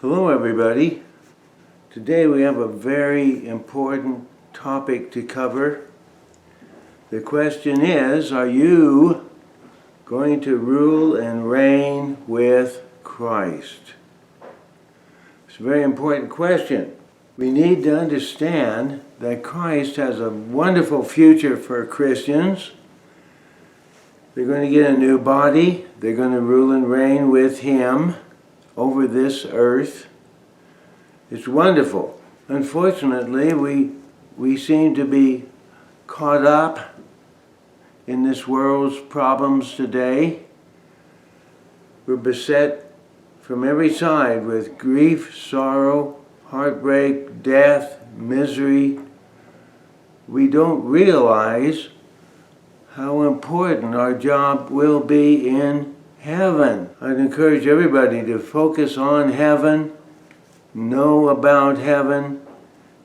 Hello everybody. Today we have a very important topic to cover. The question is, are you going to rule and reign with Christ? It's a very important question. We need to understand that Christ has a wonderful future for Christians. They're going to get a new body. They're going to rule and reign with Him over this earth. It's wonderful. Unfortunately, we seem to be caught up in this world's problems today. We're beset from every side with grief, sorrow, heartbreak, death, misery. We don't realize how important our job will be in heaven. I'd encourage everybody to focus on heaven, know about heaven,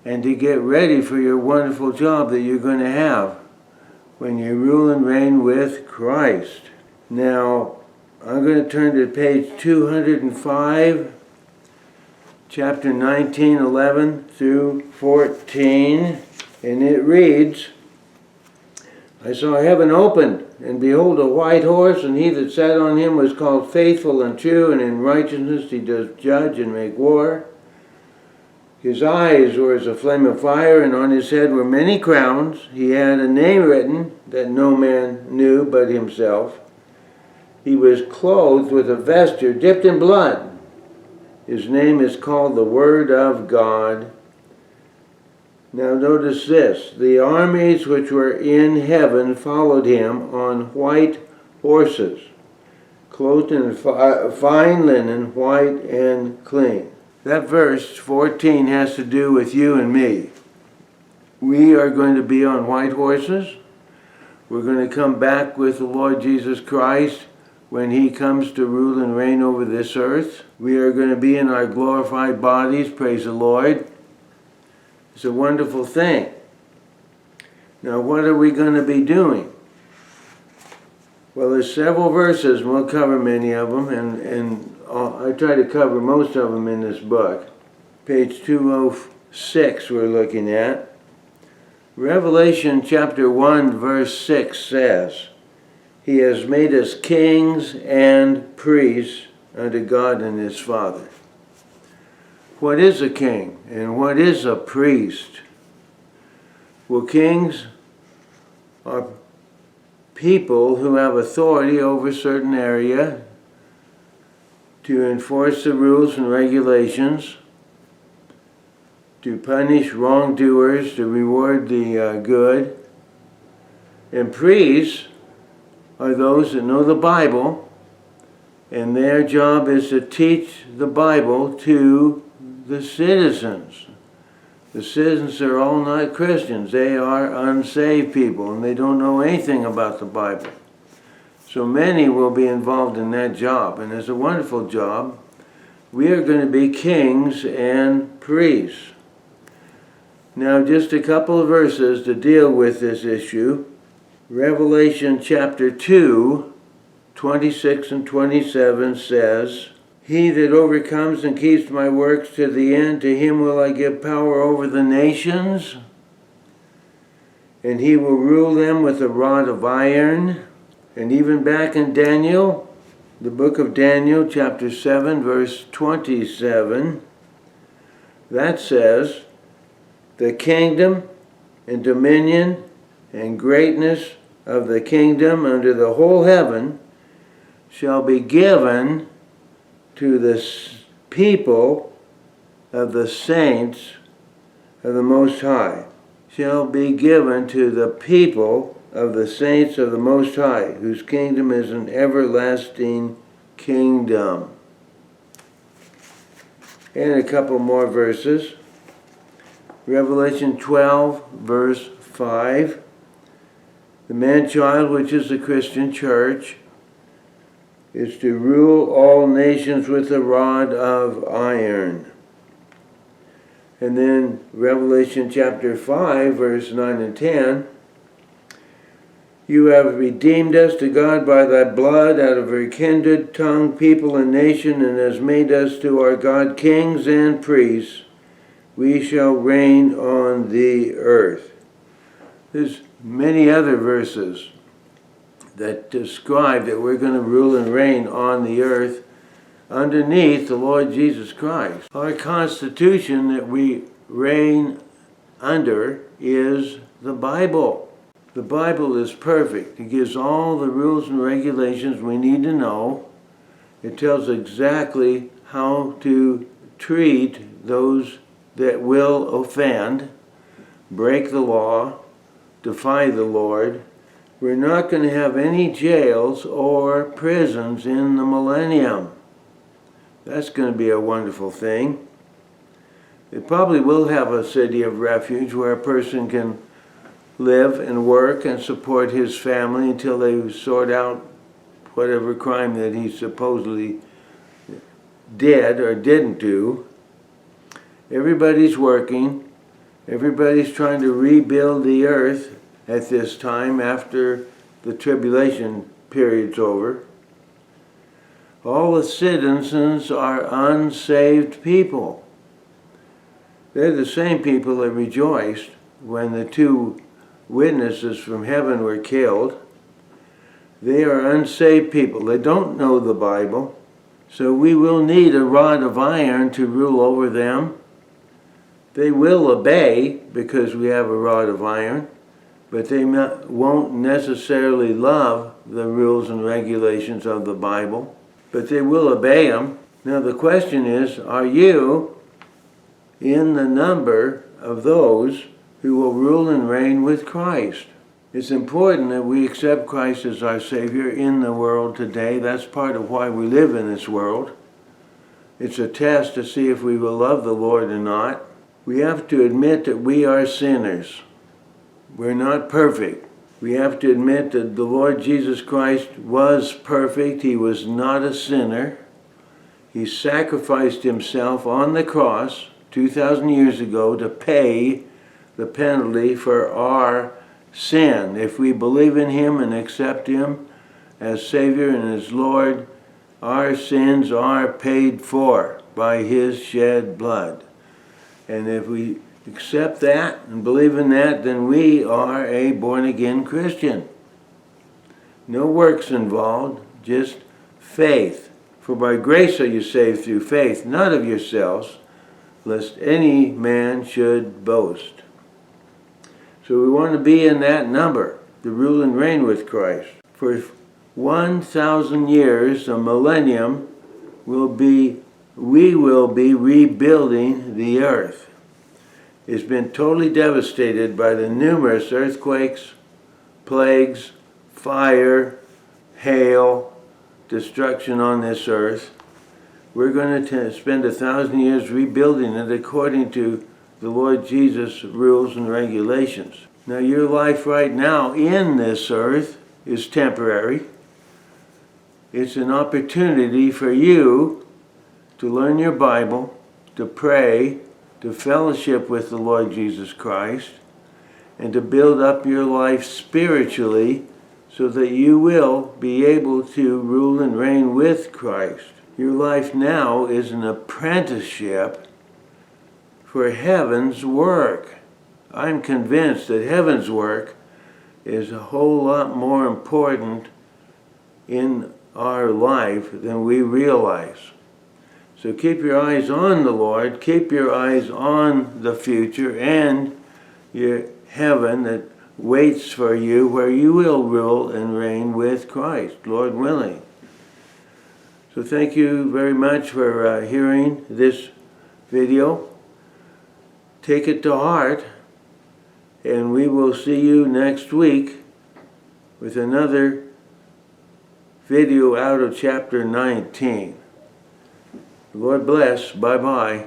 and to get ready for your wonderful job that you're going to have when you rule and reign with Christ. Now, I'm going to turn to page 205, chapter 19, 11 through 14, and it reads, I saw heaven opened, and behold, a white horse, and he that sat on him was called Faithful and True, and in righteousness he does judge and make war. His eyes were as a flame of fire, and on his head were many crowns. He had a name written that no man knew but himself. He was clothed with a vesture dipped in blood. His name is called the Word of God. Now notice this, the armies which were in heaven followed him on white horses, clothed in fine linen, white and clean. That verse 14 has to do with you and me. We are going to be on white horses. We're going to come back with the Lord Jesus Christ when He comes to rule and reign over this earth. We are going to be in our glorified bodies, praise the Lord. It's a wonderful thing. Now, what are we going to be doing? Well, there's several verses, and we'll cover many of them, and I try to cover most of them in this book. Page 206 we're looking at. Revelation chapter 1, verse 6 says, He has made us kings and priests unto God and His Father. What is a king and what is a priest? Well, kings are people who have authority over a certain area to enforce the rules and regulations, to punish wrongdoers, to reward the good. And priests are those that know the Bible, and their job is to teach the Bible to the citizens. The citizens are all not Christians. They are unsaved people, and they don't know anything about the Bible. So many will be involved in that job, and it's a wonderful job. We are going to be kings and priests. Now, just a couple of verses to deal with this issue. Revelation chapter 2, 26 and 27 says, He that overcomes and keeps my works to the end, to him will I give power over the nations, and he will rule them with a rod of iron. And even back in Daniel, the book of Daniel, chapter 7, verse 27, that says, The kingdom and dominion and greatness of the kingdom under the whole heaven shall be given to the people of the saints of the Most High. Shall be given to the people of the saints of the Most High, whose kingdom is an everlasting kingdom. And a couple more verses. Revelation 12, verse 5. The man-child, which is the Christian church, is to rule all nations with a rod of iron. And then Revelation chapter 5, verse 9 and 10, You have redeemed us to God by thy blood out of every kindred, tongue, people, and nation, and has made us to our God kings and priests. We shall reign on the earth. There's many other verses that describe that we're going to rule and reign on the earth underneath the Lord Jesus Christ. Our constitution that we reign under is the Bible. The Bible is perfect. It gives all the rules and regulations we need to know. It tells exactly how to treat those that will offend, break the law, defy the Lord. We're not going to have any jails or prisons in the millennium. That's going to be a wonderful thing. It probably will have a city of refuge where a person can live and work and support his family until they sort out whatever crime that he supposedly did or didn't do. Everybody's working. Everybody's trying to rebuild the earth at this time after the tribulation period's over. All the citizens are unsaved people. They're the same people that rejoiced when the two witnesses from heaven were killed. They are unsaved people. They don't know the Bible. So we will need a rod of iron to rule over them. They will obey because we have a rod of iron, but they won't necessarily love the rules and regulations of the Bible, but they will obey them. Now the question is, are you in the number of those who will rule and reign with Christ? It's important that we accept Christ as our Savior in the world today. That's part of why we live in this world. It's a test to see if we will love the Lord or not. We have to admit that we are sinners. We're not perfect. We have to admit that the Lord Jesus Christ was perfect. He was not a sinner. He sacrificed himself on the cross 2,000 years ago to pay the penalty for our sin. If we believe in him and accept him as Savior and as Lord, our sins are paid for by his shed blood. And if we accept that and believe in that, then we are a born-again Christian. No works involved, just faith. For by grace are you saved through faith, not of yourselves, lest any man should boast. So we want to be in that number, to rule and reign with Christ. For 1,000 years, a millennium, we will be rebuilding the earth. It's been totally devastated by the numerous earthquakes, plagues, fire, hail, destruction on this earth. We're going to spend 1,000 years rebuilding it according to the Lord Jesus' rules and regulations. Now your life right now in this earth is temporary. It's an opportunity for you to learn your Bible, to pray, to fellowship with the Lord Jesus Christ, and to build up your life spiritually so that you will be able to rule and reign with Christ. Your life now is an apprenticeship for heaven's work. I'm convinced that heaven's work is a whole lot more important in our life than we realize. So keep your eyes on the Lord, keep your eyes on the future and your heaven that waits for you, where you will rule and reign with Christ, Lord willing. So thank you very much for hearing this video. Take it to heart, and we will see you next week with another video out of chapter 19. Lord bless. Bye-bye.